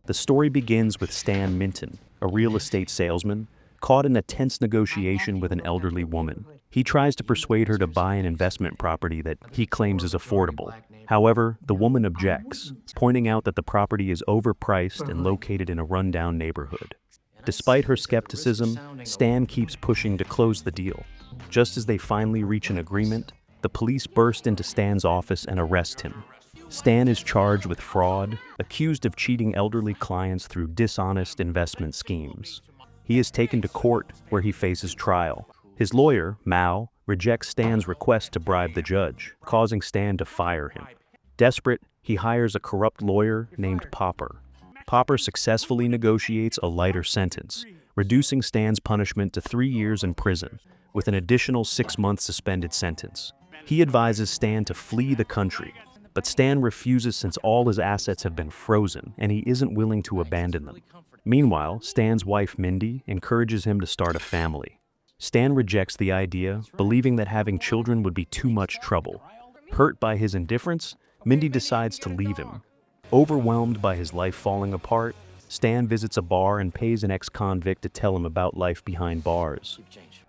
The story begins with Stan Minton, a real estate salesman, caught in a tense negotiation with an elderly woman. He tries to persuade her to buy an investment property that he claims is affordable. However, the woman objects, pointing out that the property is overpriced and located in a rundown neighborhood. Despite her skepticism, Stan keeps pushing to close the deal. Just as they finally reach an agreement, the police burst into Stan's office and arrest him. Stan is charged with fraud, accused of cheating elderly clients through dishonest investment schemes. He is taken to court, where he faces trial. His lawyer, Mao, rejects Stan's request to bribe the judge, causing Stan to fire him. Desperate, he hires a corrupt lawyer named Popper. Popper successfully negotiates a lighter sentence, reducing Stan's punishment to 3 years in prison, with an additional 6-month suspended sentence. He advises Stan to flee the country, but Stan refuses since all his assets have been frozen and he isn't willing to abandon them. Meanwhile, Stan's wife Mindy encourages him to start a family. Stan rejects the idea, believing that having children would be too much trouble. Hurt by his indifference, Mindy decides to leave him. Overwhelmed by his life falling apart, Stan visits a bar and pays an ex-convict to tell him about life behind bars.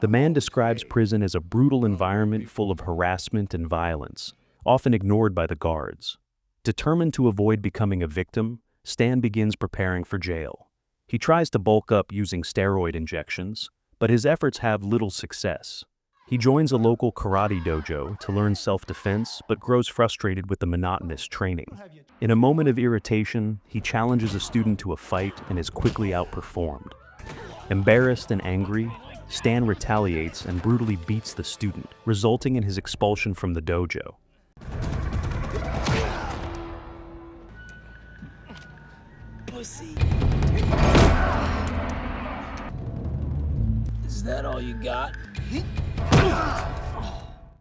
The man describes prison as a brutal environment full of harassment and violence, often ignored by the guards. Determined to avoid becoming a victim, Stan begins preparing for jail. He tries to bulk up using steroid injections, but his efforts have little success. He joins a local karate dojo to learn self-defense, but grows frustrated with the monotonous training. In a moment of irritation, he challenges a student to a fight and is quickly outperformed. Embarrassed and angry, Stan retaliates and brutally beats the student, resulting in his expulsion from the dojo. Pussy. Is that all you got?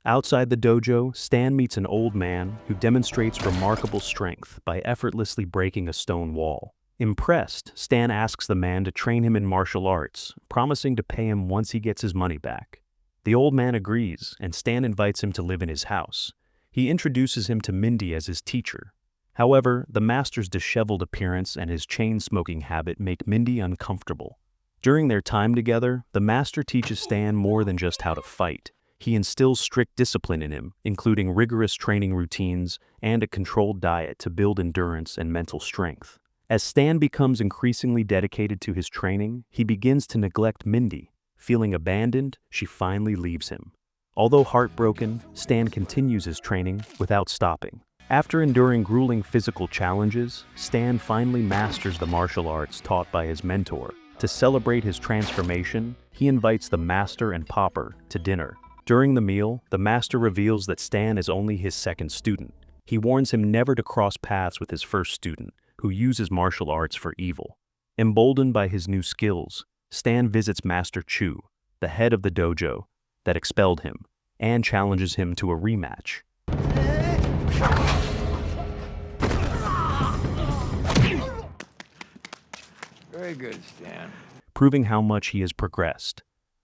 Outside the dojo, Stan meets an old man who demonstrates remarkable strength by effortlessly breaking a stone wall. Impressed, Stan asks the man to train him in martial arts, promising to pay him once he gets his money back. The old man agrees, and Stan invites him to live in his house. He introduces him to Mindy as his teacher. However, the master's disheveled appearance and his chain-smoking habit make Mindy uncomfortable. During their time together, the master teaches Stan more than just how to fight. He instills strict discipline in him, including rigorous training routines and a controlled diet to build endurance and mental strength. As Stan becomes increasingly dedicated to his training, he begins to neglect Mindy. Feeling abandoned, she finally leaves him. Although heartbroken, Stan continues his training without stopping. After enduring grueling physical challenges, Stan finally masters the martial arts taught by his mentor. To celebrate his transformation, he invites the master and Popper to dinner. During the meal, the master reveals that Stan is only his second student. He warns him never to cross paths with his first student, who uses martial arts for evil. Emboldened by his new skills, Stan visits Master Chu, the head of the dojo that expelled him, and challenges him to a rematch. Very good, Stan. Proving how much he has progressed.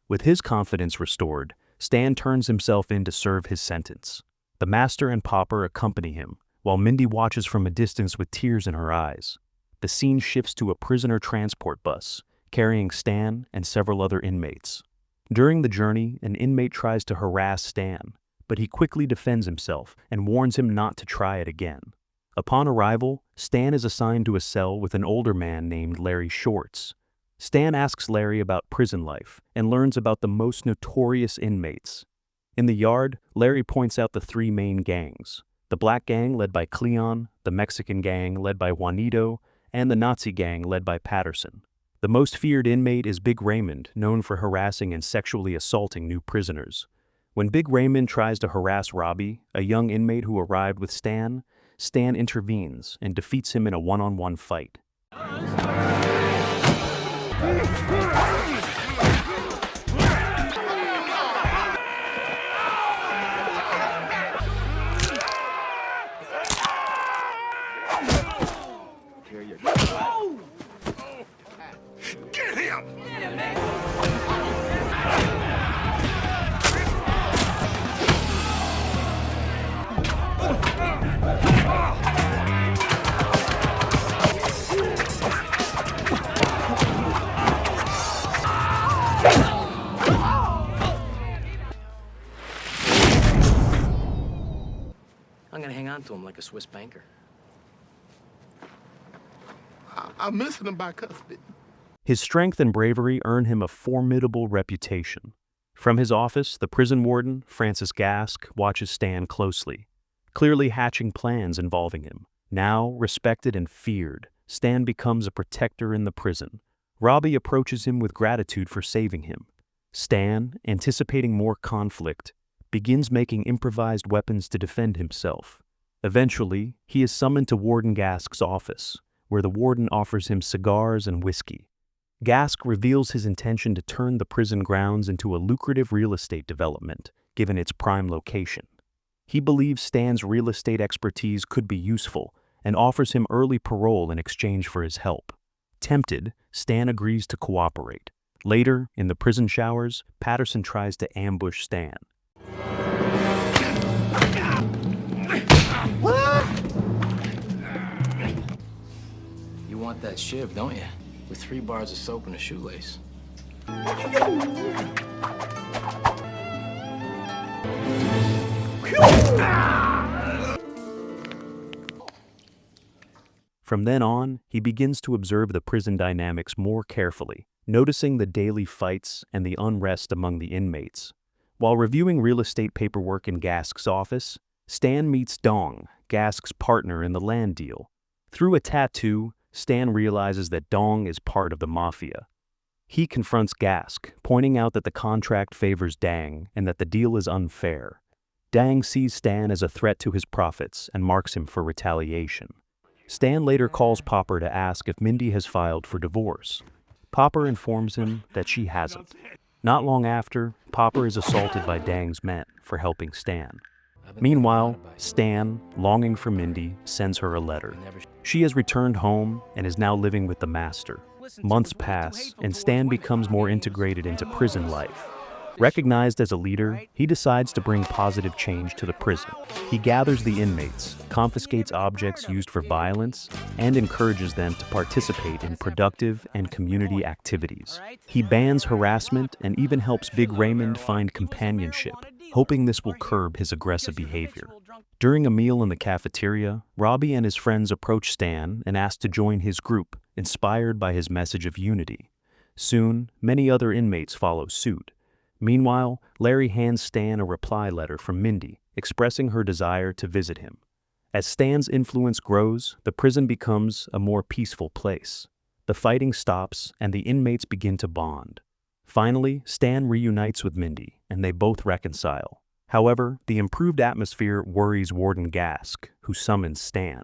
With his confidence restored, Stan turns himself in to serve his sentence. The master and Popper accompany him, while Mindy watches from a distance with tears in her eyes. The scene shifts to a prisoner transport bus, carrying Stan and several other inmates. During the journey, an inmate tries to harass Stan, but he quickly defends himself and warns him not to try it again. Upon arrival, Stan is assigned to a cell with an older man named Larry Shorts. Stan asks Larry about prison life and learns about the most notorious inmates. In the yard, Larry points out the 3 main gangs: the Black Gang led by Cleon, the Mexican Gang led by Juanito, and the Nazi Gang led by Patterson. The most feared inmate is Big Raymond, known for harassing and sexually assaulting new prisoners. When Big Raymond tries to harass Robbie, a young inmate who arrived with Stan, Stan intervenes and defeats him in a one-on-one fight. Get him! on to him like a Swiss banker. I'm missing him by custody. His strength and bravery earn him a formidable reputation. From his office, the prison warden, Francis Gask, watches Stan closely, clearly hatching plans involving him. Now respected and feared, Stan becomes a protector in the prison. Robbie approaches him with gratitude for saving him. Stan, anticipating more conflict, begins making improvised weapons to defend himself. Eventually, he is summoned to Warden Gask's office, where the warden offers him cigars and whiskey. Gask reveals his intention to turn the prison grounds into a lucrative real estate development, given its prime location. He believes Stan's real estate expertise could be useful and offers him early parole in exchange for his help. Tempted, Stan agrees to cooperate. Later, in the prison showers, Patterson tries to ambush Stan. You want that shiv, don't you? With 3 bars of soap and a shoelace. From then on, he begins to observe the prison dynamics more carefully, noticing the daily fights and the unrest among the inmates. While reviewing real estate paperwork in Gask's office, Stan meets Dong, Gask's partner in the land deal. Through a tattoo, Stan realizes that Dong is part of the mafia. He confronts Gask, pointing out that the contract favors Dang and that the deal is unfair. Dang sees Stan as a threat to his profits and marks him for retaliation. Stan later calls Popper to ask if Mindy has filed for divorce. Popper informs him that she hasn't. Not long after, Popper is assaulted by Dang's men for helping Stan. Meanwhile, Stan, longing for Mindy, sends her a letter. She has returned home and is now living with the master. Months pass, and Stan becomes more integrated into prison life. Recognized as a leader, he decides to bring positive change to the prison. He gathers the inmates, confiscates objects used for violence, and encourages them to participate in productive and community activities. He bans harassment and even helps Big Raymond find companionship, hoping this will curb his aggressive behavior. During a meal in the cafeteria, Robbie and his friends approach Stan and ask to join his group, inspired by his message of unity. Soon, many other inmates follow suit. Meanwhile, Larry hands Stan a reply letter from Mindy, expressing her desire to visit him. As Stan's influence grows, the prison becomes a more peaceful place. The fighting stops, and the inmates begin to bond. Finally, Stan reunites with Mindy, and they both reconcile. However, the improved atmosphere worries Warden Gask, who summons Stan.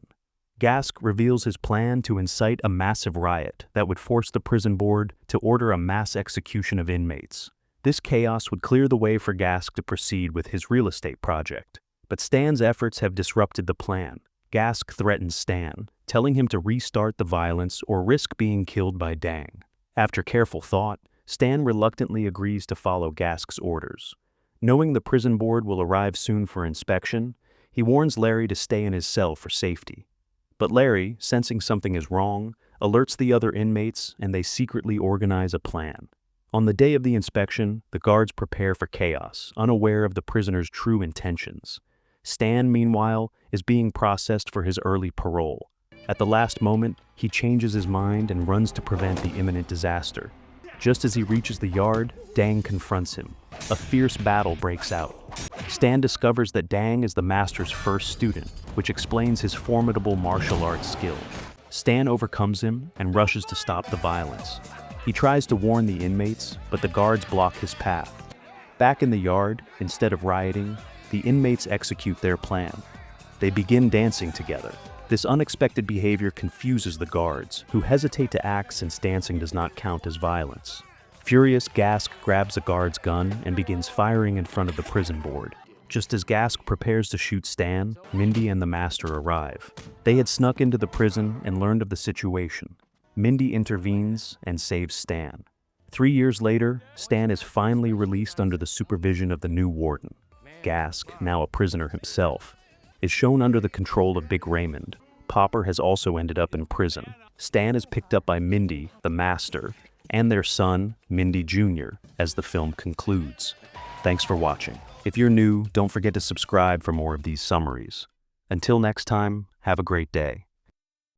Gask reveals his plan to incite a massive riot that would force the prison board to order a mass execution of inmates. This chaos would clear the way for Gask to proceed with his real estate project. But Stan's efforts have disrupted the plan. Gask threatens Stan, telling him to restart the violence or risk being killed by Dang. After careful thought, Stan reluctantly agrees to follow Gask's orders. Knowing the prison board will arrive soon for inspection, he warns Larry to stay in his cell for safety. But Larry, sensing something is wrong, alerts the other inmates and they secretly organize a plan. On the day of the inspection, the guards prepare for chaos, unaware of the prisoner's true intentions. Stan, meanwhile, is being processed for his early parole. At the last moment, he changes his mind and runs to prevent the imminent disaster. Just as he reaches the yard, Dang confronts him. A fierce battle breaks out. Stan discovers that Dang is the master's first student, which explains his formidable martial arts skill. Stan overcomes him and rushes to stop the violence. He tries to warn the inmates, but the guards block his path. Back in the yard, instead of rioting, the inmates execute their plan. They begin dancing together. This unexpected behavior confuses the guards, who hesitate to act since dancing does not count as violence. Furious, Gask grabs a guard's gun and begins firing in front of the prison board. Just as Gask prepares to shoot Stan, Mindy and the master arrive. They had snuck into the prison and learned of the situation. Mindy intervenes and saves Stan. 3 years later, Stan is finally released under the supervision of the new warden. Gask, now a prisoner himself, is shown under the control of Big Raymond. Popper has also ended up in prison. Stan is picked up by Mindy, the master, and their son, Mindy Jr., as the film concludes. Thanks for watching. If you're new, don't forget to subscribe for more of these summaries. Until next time, have a great day.